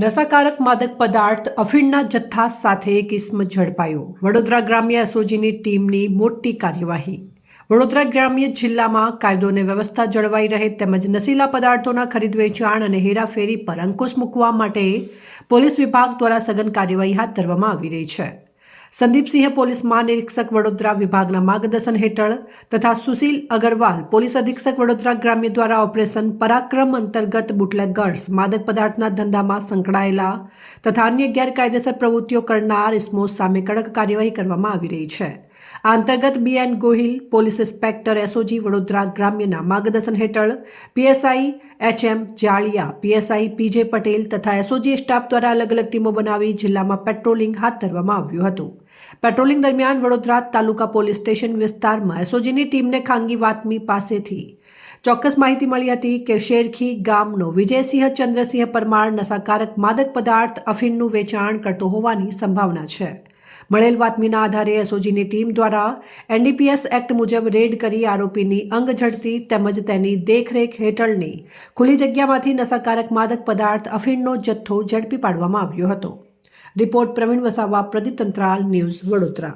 નશાકારક માદક પદાર્થ અફીણના જથ્થા સાથે એક ઇસમ ઝડપાયો। વડોદરા ગ્રામ્ય એસઓજીની ટીમની મોટી કાર્યવાહી। વડોદરા ગ્રામ્ય જિલ્લામાં કાયદો અને વ્યવસ્થા જળવાઈ રહે તેમજ નશીલા પદાર્થોના ખરીદ વેચાણ અને હેરાફેરી પર અંકુશ મૂકવા માટે પોલીસ વિભાગ દ્વારા સઘન કાર્યવાહી હાથ ધરવામાં આવી રહી છે। સંદીપસિંહ પોલીસ મહાનિરીક્ષક વડોદરા વિભાગના માર્ગદર્શન હેઠળ તથા સુશીલ અગરવાલ પોલીસ અધિક્ષક વડોદરા ગ્રામ્ય દ્વારા ઓપરેશન પરાક્રમ અંતર્ગત બુટલેગર્સ માદક પદાર્થના ધંધામાં સંકળાયેલા તથા અન્ય ગેરકાયદેસર પ્રવૃત્તિઓ કરનાર ઇસમો સામે કડક કાર્યવાહી કરવામાં આવી રહી છે। આ અંતર્ગત BN Gohil police inspector SOG Vadodara ગ્રામ્યના માર્ગદર્શન હેઠળ PSI HM Jaliya, PSI PJ Patel તથા એસઓજી સ્ટાફ દ્વારા અલગ અલગ ટીમો બનાવી જિલ્લામાં પેટ્રોલિંગ હાથ ધરવામાં આવ્યું હતું। પેટ્રોલિંગ દરમિયાન વડોદરા તાલુકા પોલીસ સ્ટેશન વિસ્તારમાં એસઓજીની ટીમને ખાનગી બાતમી પાસેથી ચોક્કસ માહિતી મળી હતી કે શેરખી ગામનો વિજયસિંહ ચંદ્રસિંહ પરમાર નશાકારક માદક પદાર્થ અફીણનું વેચાણ કરતો હોવાની સંભાવના છે। મળેલ બાતમીના આધારે એસઓજીની ટીમ દ્વારા એનડીપીએસ એક્ટ મુજબ રેડ કરી આરોપીની અંગ ઝડપી તેમજ તેની દેખરેખ હેઠળની ખુલ્લી જગ્યામાંથી નશાકારક માદક પદાર્થ અફીણનો જથ્થો ઝડપી પાડવામાં આવ્યો હતો। Report Pravin Vasava, Pradeep Tantral, news Vadodara.